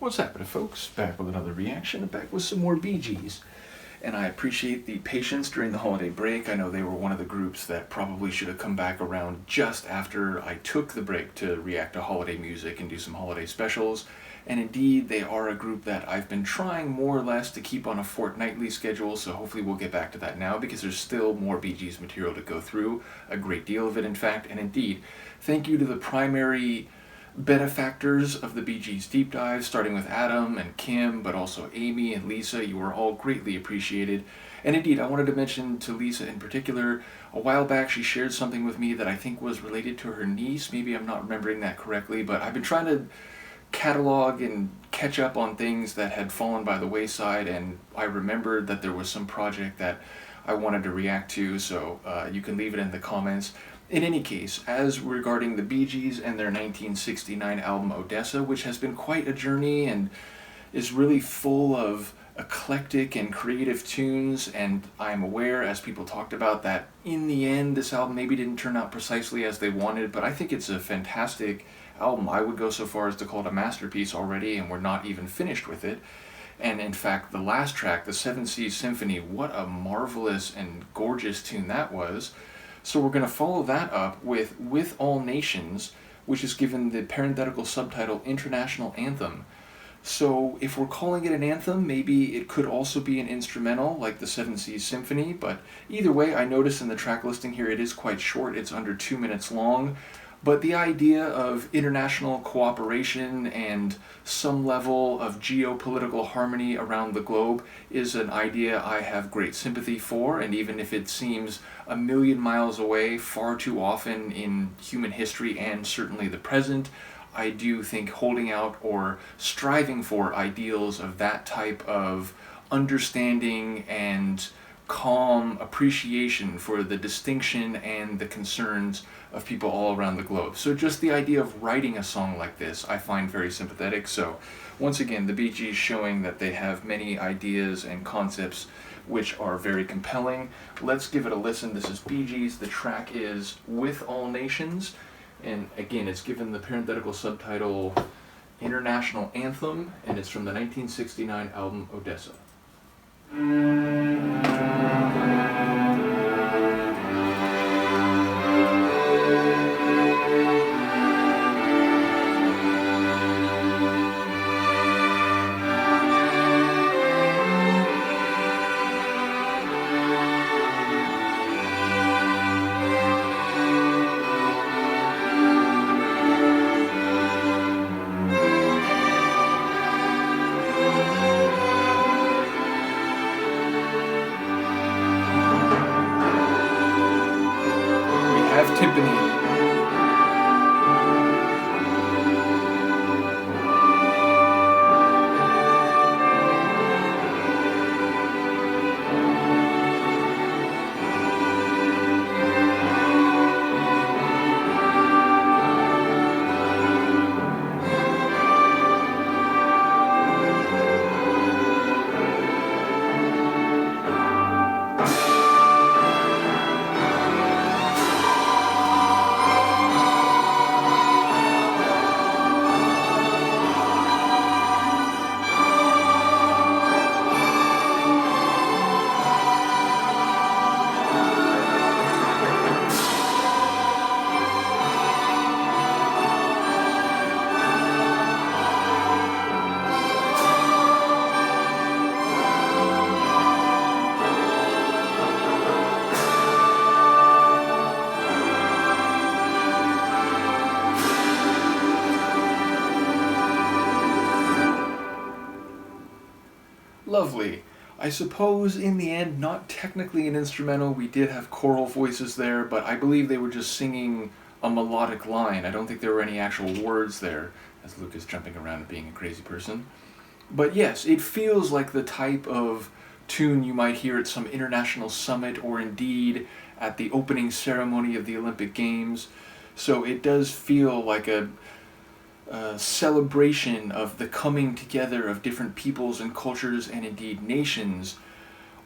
What's happening, folks? Back with another reaction, back with some more Bee Gees. And I appreciate the patience during the holiday break. I know they were one of the groups that probably should have come back around just after I took the break to react to holiday music and do some holiday specials. And indeed, they are a group that I've been trying more or less to keep on a fortnightly schedule, so hopefully we'll get back to that now because there's still more Bee Gees material to go through, a great deal of it in fact. And indeed, thank you to the primary benefactors of the Bee Gees deep dive, starting with Adam and Kim, but also Amy and Lisa. You are all greatly appreciated. And indeed, I wanted to mention to Lisa in particular, a while back she shared something with me that I think was related to her niece. Maybe I'm not remembering that correctly, but I've been trying to catalog and catch up on things that had fallen by the wayside, and I remembered that there was some project that I wanted to react to, so you can leave it in the comments. In any case, as regarding the Bee Gees and their 1969 album Odessa, which has been quite a journey and is really full of eclectic and creative tunes, and I'm aware, as people talked about, that in the end this album maybe didn't turn out precisely as they wanted, but I think it's a fantastic album. I would go so far as to call it a masterpiece already, and we're not even finished with it. And in fact, the last track, the Seas Symphony, what a marvelous and gorgeous tune that was. So we're going to follow that up with All Nations, which is given the parenthetical subtitle International Anthem. So if we're calling it an anthem, maybe it could also be an instrumental like the Seas Symphony, but either way, I noticed in the track listing here it is quite short, it's under 2 minutes long. But the idea of international cooperation and some level of geopolitical harmony around the globe is an idea I have great sympathy for, and even if it seems a million miles away far too often in human history and certainly the present, I do think holding out or striving for ideals of that type of understanding and calm appreciation for the distinction and the concerns of people all around the globe. So just the idea of writing a song like this I find very sympathetic. So once again, the Bee Gees showing that they have many ideas and concepts which are very compelling. Let's give it a listen. This is Bee Gees. The track is With All Nations, and again it's given the parenthetical subtitle International Anthem, and it's from the 1969 album Odessa. Timpani. Lovely. I suppose in the end, not technically an instrumental, we did have choral voices there, but I believe they were just singing a melodic line. I don't think there were any actual words there, as Luke is jumping around and being a crazy person. But yes, it feels like the type of tune you might hear at some international summit or indeed at the opening ceremony of the Olympic Games. So it does feel like a celebration of the coming together of different peoples and cultures and indeed nations.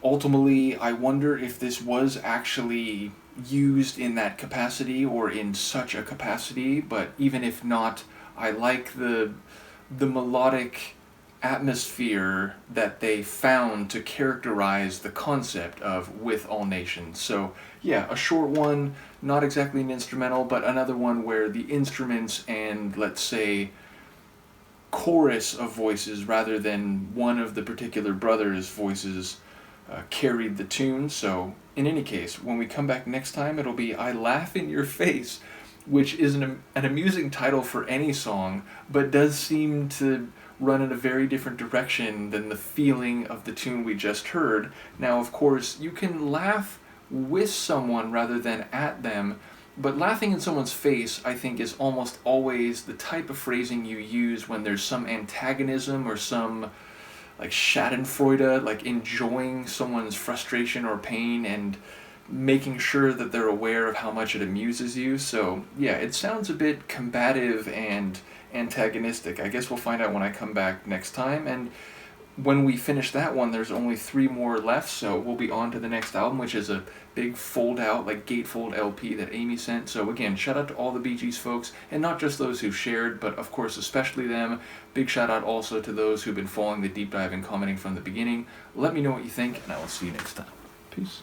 Ultimately, I wonder if this was actually used in that capacity or in such a capacity, but even if not, I like the melodic atmosphere that they found to characterize the concept of With All Nations. So yeah, a short one, not exactly an instrumental, but another one where the instruments and, let's say, chorus of voices rather than one of the particular brothers' voices carried the tune. So in any case, when we come back next time, it'll be I Laugh in Your Face, which is an amusing title for any song, but does seem to run in a very different direction than the feeling of the tune we just heard. Now, of course, you can laugh with someone rather than at them, but laughing in someone's face, I think, is almost always the type of phrasing you use when there's some antagonism or some, like, schadenfreude, like enjoying someone's frustration or pain and making sure that they're aware of how much it amuses you. So yeah, it sounds a bit combative and antagonistic. I guess we'll find out when I come back next time. And when we finish that one, there's only 3 more left, so we'll be on to the next album, which is a big fold-out, like gatefold LP that Amy sent. So again, shout out to all the Bee Gees folks, and not just those who shared, but of course especially them. Big shout out also to those who've been following the deep dive and commenting from the beginning. Let me know what you think, and I will see you next time. Peace.